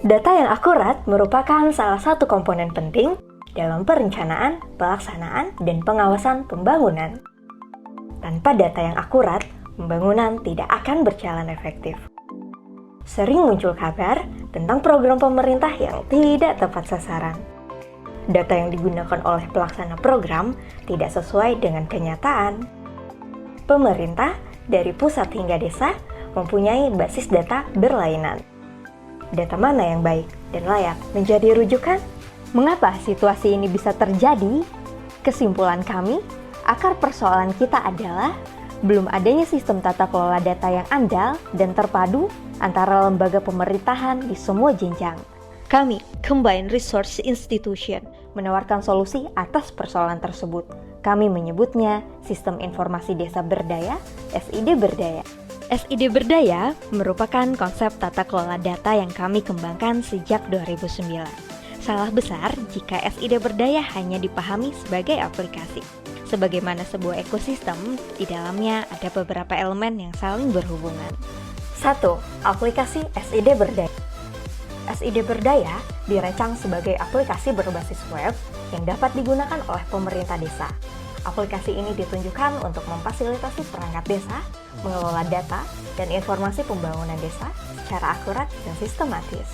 Data yang akurat merupakan salah satu komponen penting dalam perencanaan, pelaksanaan, dan pengawasan pembangunan. Tanpa data yang akurat, pembangunan tidak akan berjalan efektif. Sering muncul kabar tentang program pemerintah yang tidak tepat sasaran. Data yang digunakan oleh pelaksana program tidak sesuai dengan kenyataan. Pemerintah dari pusat hingga desa mempunyai basis data berlainan. Data mana yang baik dan layak menjadi rujukan? Mengapa situasi ini bisa terjadi? Kesimpulan kami, akar persoalan kita adalah belum adanya sistem tata kelola data yang andal dan terpadu antara lembaga pemerintahan di semua jenjang. Kami, Combined Resource Institution, menawarkan solusi atas persoalan tersebut. Kami menyebutnya Sistem Informasi Desa Berdaya, SID Berdaya. SID Berdaya merupakan konsep tata kelola data yang kami kembangkan sejak 2009. Salah besar jika SID Berdaya hanya dipahami sebagai aplikasi. Sebagaimana sebuah ekosistem, di dalamnya ada beberapa elemen yang saling berhubungan. 1. Aplikasi SID Berdaya. SID Berdaya dirancang sebagai aplikasi berbasis web yang dapat digunakan oleh pemerintah desa. Aplikasi ini ditunjukkan untuk memfasilitasi perangkat desa, mengelola data, dan informasi pembangunan desa secara akurat dan sistematis.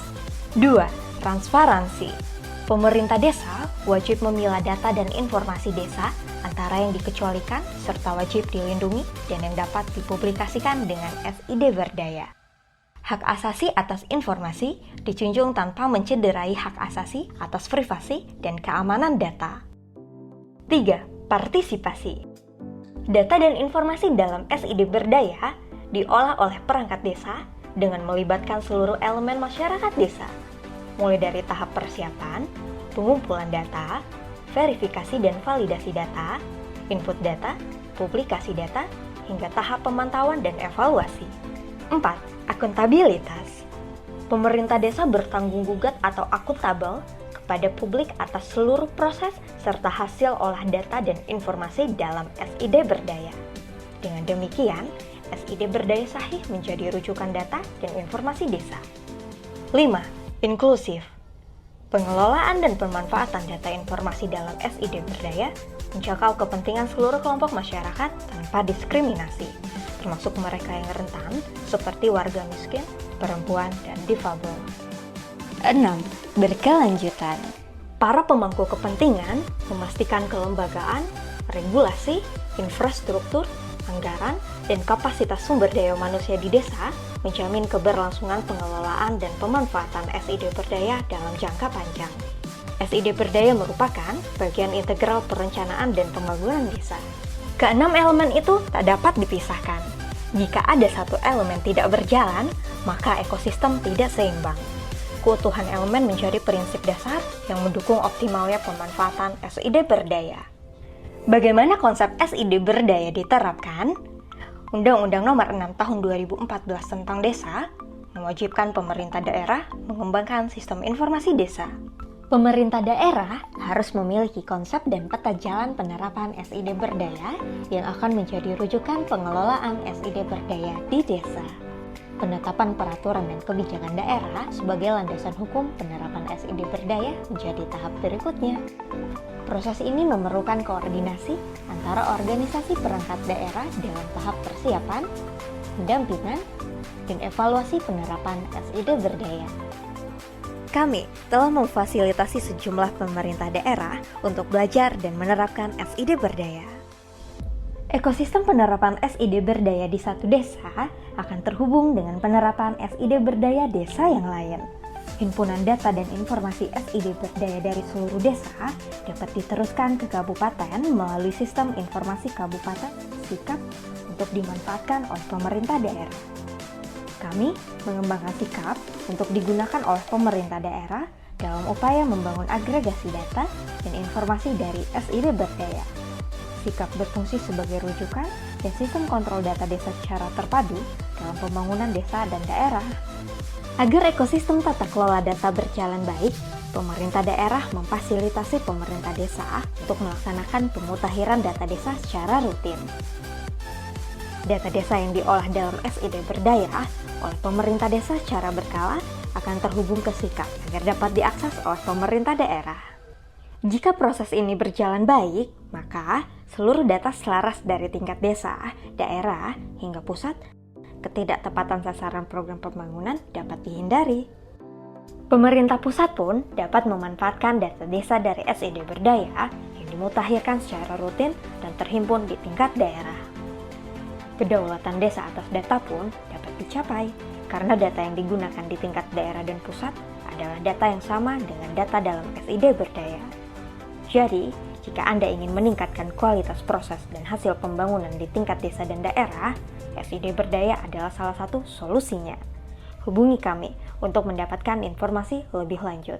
2. Transparansi. Pemerintah desa wajib memilah data dan informasi desa antara yang dikecualikan serta wajib dilindungi dan yang dapat dipublikasikan dengan SID Berdaya. Hak asasi atas informasi dijunjung tanpa mencederai hak asasi atas privasi dan keamanan data. 3. Partisipasi. Data dan informasi dalam SID Berdaya diolah oleh perangkat desa dengan melibatkan seluruh elemen masyarakat desa, mulai dari tahap persiapan, pengumpulan data, verifikasi dan validasi data, input data, publikasi data, hingga tahap pemantauan dan evaluasi. 4. Akuntabilitas. Pemerintah desa bertanggung gugat atau akuntabel kepada publik atas seluruh proses serta hasil olah data dan informasi dalam SID Berdaya. Dengan demikian, SID Berdaya sahih menjadi rujukan data dan informasi desa. 5. Inklusif. Pengelolaan dan pemanfaatan data informasi dalam SID Berdaya menjangkau kepentingan seluruh kelompok masyarakat tanpa diskriminasi, termasuk mereka yang rentan seperti warga miskin, perempuan, dan difabel. 6. Berkelanjutan. Para pemangku kepentingan memastikan kelembagaan, regulasi, infrastruktur, anggaran, dan kapasitas sumber daya manusia di desa menjamin keberlangsungan pengelolaan dan pemanfaatan SID Berdaya dalam jangka panjang. SID Berdaya merupakan bagian integral perencanaan dan pembangunan desa. Keenam elemen itu tak dapat dipisahkan. Jika ada satu elemen tidak berjalan, maka ekosistem tidak seimbang. Keutuhan elemen menjadi prinsip dasar yang mendukung optimalnya pemanfaatan SID Berdaya. Bagaimana konsep SID Berdaya diterapkan? Undang-Undang Nomor 6 Tahun 2014 tentang Desa mewajibkan pemerintah daerah mengembangkan sistem informasi desa. Pemerintah daerah harus memiliki konsep dan peta jalan penerapan SID Berdaya yang akan menjadi rujukan pengelolaan SID Berdaya di desa. Penetapan peraturan dan kebijakan daerah sebagai landasan hukum penerapan SID Berdaya menjadi tahap berikutnya. Proses ini memerlukan koordinasi antara organisasi perangkat daerah dalam tahap persiapan, pendampingan, dan evaluasi penerapan SID Berdaya. Kami telah memfasilitasi sejumlah pemerintah daerah untuk belajar dan menerapkan SID Berdaya. Ekosistem penerapan SID Berdaya di satu desa akan terhubung dengan penerapan SID Berdaya desa yang lain. Himpunan data dan informasi SID Berdaya dari seluruh desa dapat diteruskan ke kabupaten melalui sistem informasi kabupaten SIKAP untuk dimanfaatkan oleh pemerintah daerah. Kami mengembangkan SIKAP untuk digunakan oleh pemerintah daerah dalam upaya membangun agregasi data dan informasi dari SID Berdaya. SIKAP berfungsi sebagai rujukan dan sistem kontrol data desa secara terpadu dalam pembangunan desa dan daerah. Agar ekosistem tata kelola data berjalan baik, pemerintah daerah memfasilitasi pemerintah desa untuk melaksanakan pemutakhiran data desa secara rutin. Data desa yang diolah dalam SID Berdaya oleh pemerintah desa secara berkala akan terhubung ke SIKAP agar dapat diakses oleh pemerintah daerah. Jika proses ini berjalan baik, maka seluruh data selaras dari tingkat desa, daerah, hingga pusat, ketidaktepatan sasaran program pembangunan dapat dihindari. Pemerintah pusat pun dapat memanfaatkan data desa dari SID Berdaya yang dimutakhirkan secara rutin dan terhimpun di tingkat daerah. Kedaulatan desa atas data pun dapat dicapai karena data yang digunakan di tingkat daerah dan pusat adalah data yang sama dengan data dalam SID Berdaya. Jadi, jika Anda ingin meningkatkan kualitas proses dan hasil pembangunan di tingkat desa dan daerah, SID Berdaya adalah salah satu solusinya. Hubungi kami untuk mendapatkan informasi lebih lanjut.